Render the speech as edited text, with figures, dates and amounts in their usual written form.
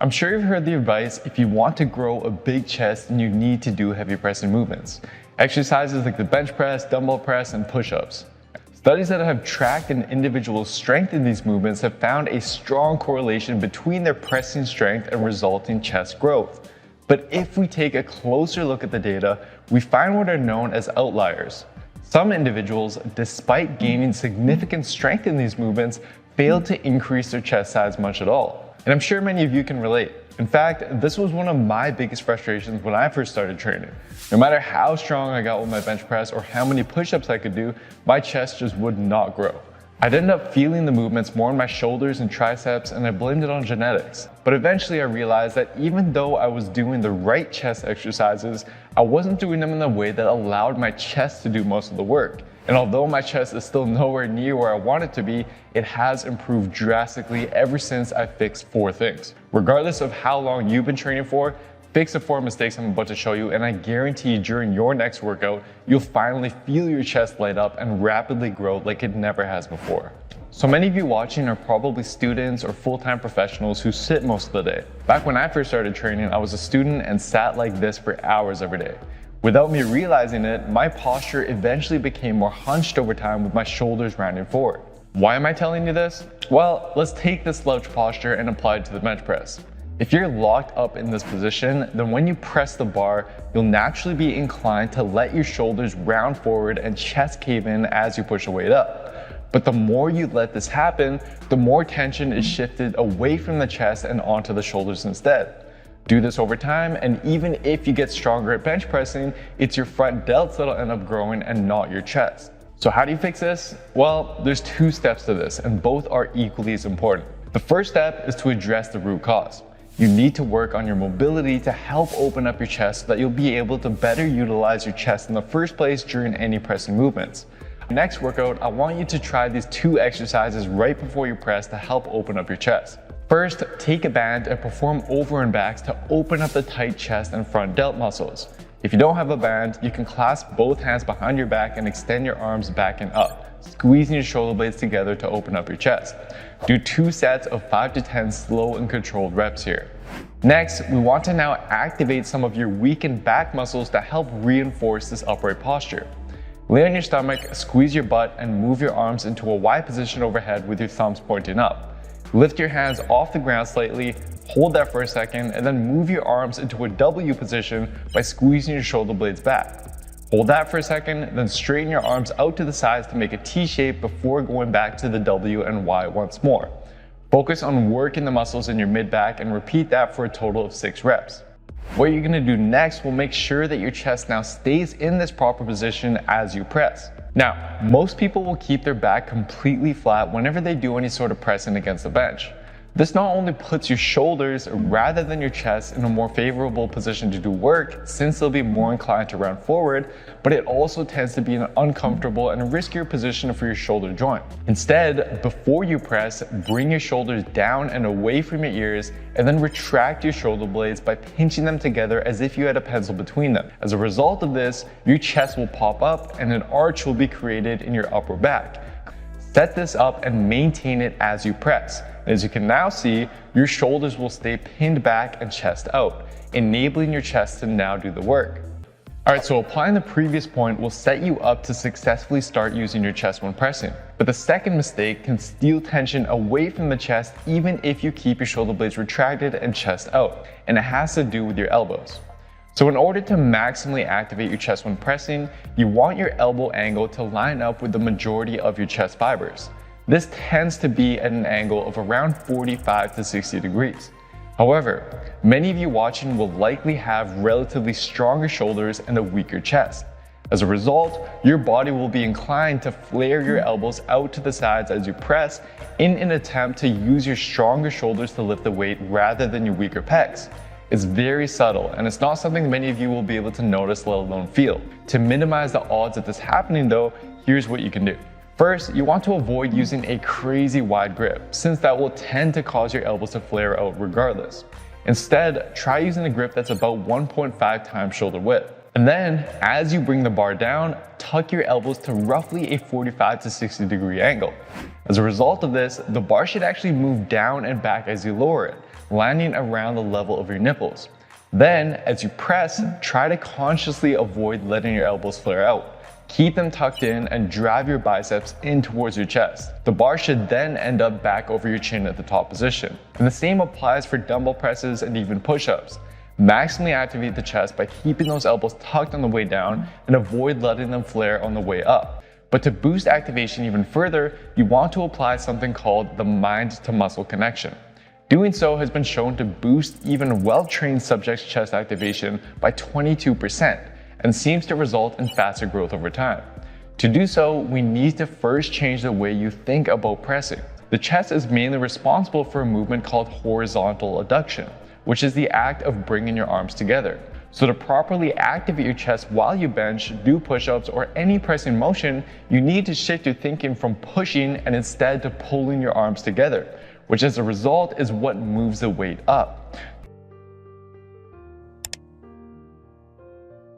I'm sure you've heard the advice, if you want to grow a big chest, then you need to do heavy pressing movements. Exercises like the bench press, dumbbell press, and push-ups. Studies that have tracked an individual's strength in these movements have found a strong correlation between their pressing strength and resulting chest growth. But if we take a closer look at the data, we find what are known as outliers. Some individuals, despite gaining significant strength in these movements, fail to increase their chest size much at all. And I'm sure many of you can relate. In fact, this was one of my biggest frustrations when I first started training. No matter how strong I got with my bench press or how many push-ups I could do, my chest just would not grow. I'd end up feeling the movements more in my shoulders and triceps, and I blamed it on genetics. But eventually I realized that even though I was doing the right chest exercises, I wasn't doing them in a way that allowed my chest to do most of the work. And although my chest is still nowhere near where I want it to be, it has improved drastically ever since I fixed 4 things. Regardless of how long you've been training for, fix the 4 mistakes I'm about to show you, and I guarantee during your next workout, you'll finally feel your chest light up and rapidly grow like it never has before. So many of you watching are probably students or full-time professionals who sit most of the day. Back when I first started training, I was a student and sat like this for hours every day. Without me realizing it, my posture eventually became more hunched over time with my shoulders rounding forward. Why am I telling you this? Well, let's take this slouch posture and apply it to the bench press. If you're locked up in this position, then when you press the bar, you'll naturally be inclined to let your shoulders round forward and chest cave in as you push the weight up. But the more you let this happen, the more tension is shifted away from the chest and onto the shoulders instead. Do this over time, and even if you get stronger at bench pressing, it's your front delts that'll end up growing and not your chest. So how do you fix this? Well, there's 2 steps to this, and both are equally as important. The first step is to address the root cause. You need to work on your mobility to help open up your chest so that you'll be able to better utilize your chest in the first place during any pressing movements. Next workout, I want you to try these 2 exercises right before you press to help open up your chest. First, take a band and perform over and backs to open up the tight chest and front delt muscles. If you don't have a band, you can clasp both hands behind your back and extend your arms back and up, squeezing your shoulder blades together to open up your chest. Do 2 sets of 5 to 10 slow and controlled reps here. Next, we want to now activate some of your weakened back muscles to help reinforce this upright posture. Lay on your stomach, squeeze your butt, and move your arms into a Y position overhead with your thumbs pointing up. Lift your hands off the ground slightly, hold that for a second, and then move your arms into a W position by squeezing your shoulder blades back. Hold that for a second, then straighten your arms out to the sides to make a T shape before going back to the W and Y once more. Focus on working the muscles in your mid-back and repeat that for a total of 6 reps. What you're gonna do next will make sure that your chest now stays in this proper position as you press. Now, most people will keep their back completely flat whenever they do any sort of pressing against the bench. This not only puts your shoulders rather than your chest in a more favorable position to do work, since they'll be more inclined to round forward, but it also tends to be an uncomfortable and riskier position for your shoulder joint. Instead, before you press, bring your shoulders down and away from your ears, and then retract your shoulder blades by pinching them together as if you had a pencil between them. As a result of this, your chest will pop up and an arch will be created in your upper back. Set this up and maintain it as you press. As you can now see, your shoulders will stay pinned back and chest out, enabling your chest to now do the work. Alright, so applying the previous point will set you up to successfully start using your chest when pressing. But the second mistake can steal tension away from the chest even if you keep your shoulder blades retracted and chest out, and it has to do with your elbows. So in order to maximally activate your chest when pressing, you want your elbow angle to line up with the majority of your chest fibers. This tends to be at an angle of around 45 to 60 degrees. However, many of you watching will likely have relatively stronger shoulders and a weaker chest. As a result, your body will be inclined to flare your elbows out to the sides as you press in an attempt to use your stronger shoulders to lift the weight rather than your weaker pecs. It's very subtle, and it's not something many of you will be able to notice, let alone feel. To minimize the odds of this happening though, here's what you can do. First, you want to avoid using a crazy wide grip, since that will tend to cause your elbows to flare out regardless. Instead, try using a grip that's about 1.5 times shoulder width. And then, as you bring the bar down, tuck your elbows to roughly a 45 to 60 degree angle. As a result of this, the bar should actually move down and back as you lower it, landing around the level of your nipples. Then, as you press, try to consciously avoid letting your elbows flare out. Keep them tucked in and drive your biceps in towards your chest. The bar should then end up back over your chin at the top position. And the same applies for dumbbell presses and even push-ups. Maximally activate the chest by keeping those elbows tucked on the way down and avoid letting them flare on the way up. But to boost activation even further, you want to apply something called the mind-to-muscle connection. Doing so has been shown to boost even well-trained subjects' chest activation by 22% and seems to result in faster growth over time. To do so, we need to first change the way you think about pressing. The chest is mainly responsible for a movement called horizontal adduction, which is the act of bringing your arms together. So to properly activate your chest while you bench, do push-ups, or any pressing motion, you need to shift your thinking from pushing and instead to pulling your arms together, which as a result is what moves the weight up.